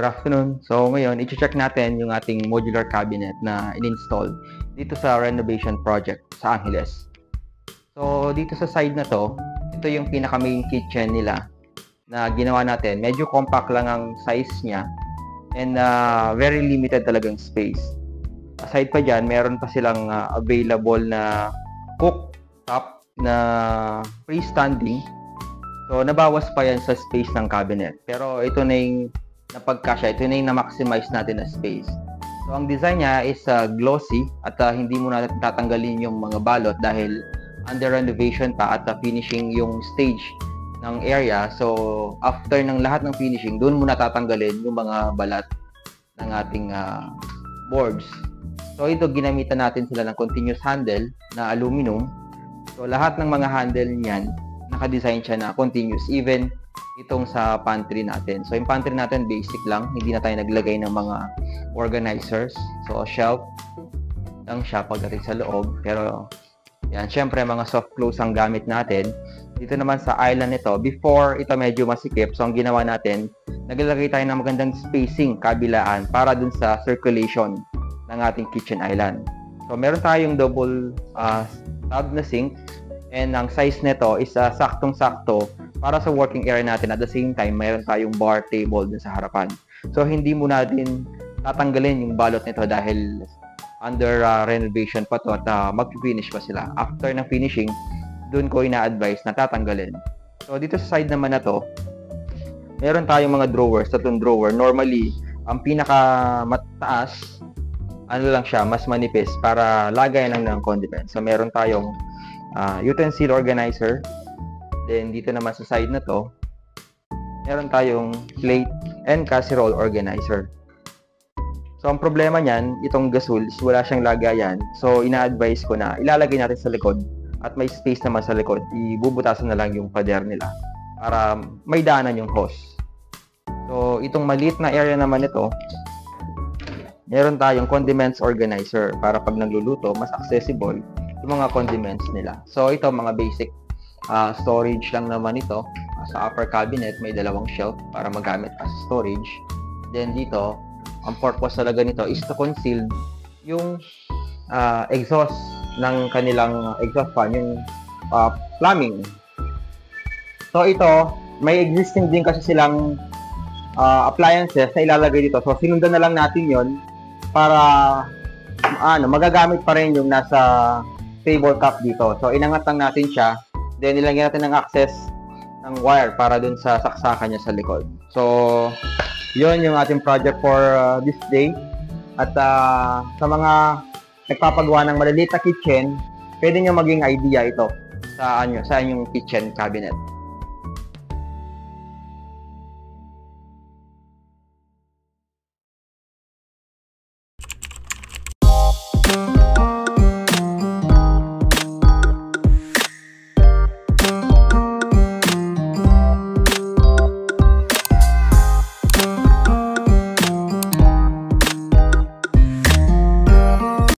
Good afternoon. So ngayon, i-check natin yung ating modular cabinet na in-install dito sa renovation project sa Angeles. So dito sa side na to, ito yung pinaka main kitchen nila na ginawa natin. Medyo compact lang ang size niya and very limited talagang space. Aside pa dyan, meron pa silang available na cooktop na freestanding. So nabawas pa yan sa space ng cabinet. Pero ito na yung napagkasya, ito na yung na-maximize natin na space. So, ang design niya is glossy at hindi mo na tatanggalin yung mga balot dahil under renovation pa at finishing yung stage ng area. So, after ng lahat ng finishing, doon mo na tatanggalin yung mga balat ng ating boards. So, ito ginamitan natin sila ng continuous handle na aluminum. So, lahat ng mga handle niyan, naka-design siya na continuous, even itong sa pantry natin. So, yung pantry natin, basic lang. Hindi na tayo naglagay ng mga organizers. So, shelf lang siya pagdating sa loob. Pero, yan, syempre, mga soft close ang gamit natin. Dito naman sa island nito, before ito medyo masikip, so ang ginawa natin, naglagay tayo ng magandang spacing, kabilaan, para dun sa circulation ng ating kitchen island. So, meron tayong double tub na sink, and ang size nito is saktong-sakto para sa working area natin. At the same time, mayroon tayong bar table dun sa harapan. So, hindi mo natin tatanggalin yung balot nito dahil under renovation pa to at mag-finish pa sila. After ng finishing, dun ko ina-advise na tatanggalin. So, dito sa side naman na to, meron tayong mga drawers. Tatlong drawer. Normally, ang pinaka mataas, ano lang siya, mas manipis para lagay lang ng condiments. So, meron tayong utensil organizer. Then, dito naman sa side na to, meron tayong plate and casserole organizer. So, ang problema niyan, itong gasol is wala siyang lagayan. So, ina-advise ko na ilalagay natin sa likod at may space naman sa likod. Ibubutasan na lang yung pader nila para may daanan yung hose. So, itong maliit na area naman ito, meron tayong condiments organizer para pag nagluluto, mas accessible yung mga condiments nila. So, ito mga basic storage lang naman ito. Sa upper cabinet, may dalawang shelf para magamit as storage. Then dito, ang purpose talaga nito is to conceal yung exhaust ng kanilang exhaust fan, yung plumbing. So ito, may existing din kasi silang appliances na ilalagay dito. So sinundan na lang natin yon para magagamit pa rin yung nasa tabletop dito. So inangat lang natin siya. Then, nilagyan natin ng access ng wire para dun sa saksakan niya sa likod. So, yun yung ating project for this day. At sa mga nagpapagawa ng maliliit na kitchen, pwede nyo maging idea ito sa inyong kitchen cabinet.